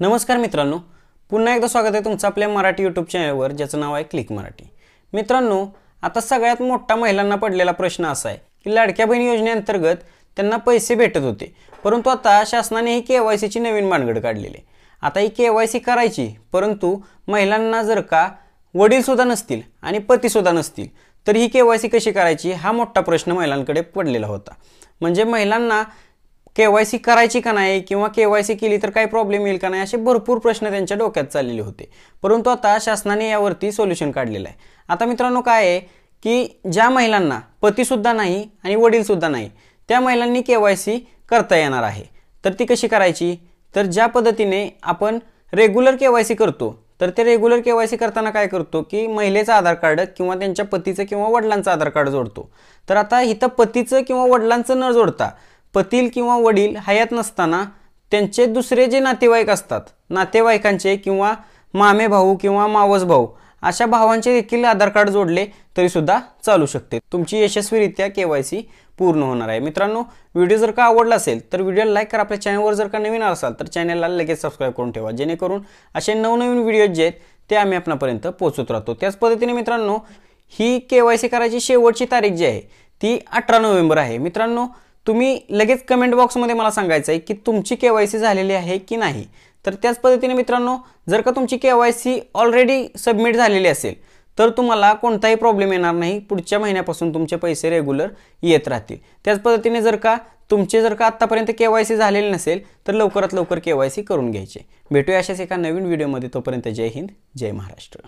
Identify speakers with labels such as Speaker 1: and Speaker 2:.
Speaker 1: नमस्कार मित्रांनो, पुन्हा एकदा स्वागत आहे तुमचं आपल्या मराठी यूट्यूब चॅनलवर ज्याचं नाव आहे क्लिक मराठी। मित्रांनो, आता सगळ्यात मोठा महिलांना पडलेला प्रश्न असा आहे की लाडक्या बहीण योजनेअंतर्गत त्यांना पैसे भेटत होते, परंतु आता शासनाने ही KYC ची नवीन भानगड काढलेली आहे। आता ही KYC करायची, परंतु महिलांना जर का वडील सुद्धा नसतील आणि पती सुद्धा नसतील तर ही KYC कशी करायची हा मोठा प्रश्न महिलांकडे पडलेला होता। म्हणजे महिलांना KYC करायची का नाही किंवा KYC केली तर काय प्रॉब्लेम येईल का नाही असे भरपूर प्रश्न त्यांच्या डोक्यात चाललेले होते, परंतु आता शासनाने यावरती सोल्युशन काढलेलं आहे। आता मित्रांनो काय आहे की ज्या महिलांना पती सुद्धा नाही आणि वडील सुद्धा नाही त्या महिलांनी KYC करता येणार आहे। तर ती कशी करायची, तर ज्या पद्धतीने आपण रेग्युलर KYC करतो तर ते रेग्युलर KYC करताना काय करतो की महिलेचं आधार कार्ड किंवा त्यांच्या पतीचं किंवा वडिलांचं आधार कार्ड जोडतो। तर आता इथं पतीचं किंवा वडिलांचं न जोडता पती किंवा वडील हयात नसताना त्यांचे दुसरे जे नातेवाईक असतात, नातेवाईकांचे किंवा मामे भाऊ किंवा मावस भाऊ अशा भावांचे देखील आधार कार्ड जोडले तरी सुद्धा चालू शकते। तुमची यशस्वीरित्या KYC पूर्ण होणार आहे। मित्रांनो, व्हिडिओ जर का आवडला असेल तर व्हिडिओला लाईक करा। आपल्या चॅनलवर जर का नवीन असाल तर चॅनलला लगेच सबस्क्राइब करून ठेवा, जेणेकरून असे नवनवीन व्हिडिओ जे आहेत ते आम्ही आपल्यापर्यंत पोहोचवत राहतो। त्याच पद्धतीने मित्रांनो, ही KYC करायची शेवटची तारीख जी आहे ती 18 नोव्हेंबर आहे। मित्रांनो, तुम्ही लगेच कमेंट बॉक्समध्ये मला सांगायचं आहे की तुमची KYC झालेली आहे की नाही। तर त्याच पद्धतीने मित्रांनो, जर का तुमची KYC ऑलरेडी सबमिट झालेली असेल तर तुम्हाला कोणताही प्रॉब्लेम येणार नाही, पुढच्या महिन्यापासून तुमचे पैसे रेग्युलर येत राहतील। त्याच पद्धतीने जर का आतापर्यंत KYC झालेली नसेल तर लवकरात लवकर KYC करून घ्यायचे। भेटूया अशाच एका नवीन व्हिडिओमध्ये, तोपर्यंत जय हिंद, जय महाराष्ट्र।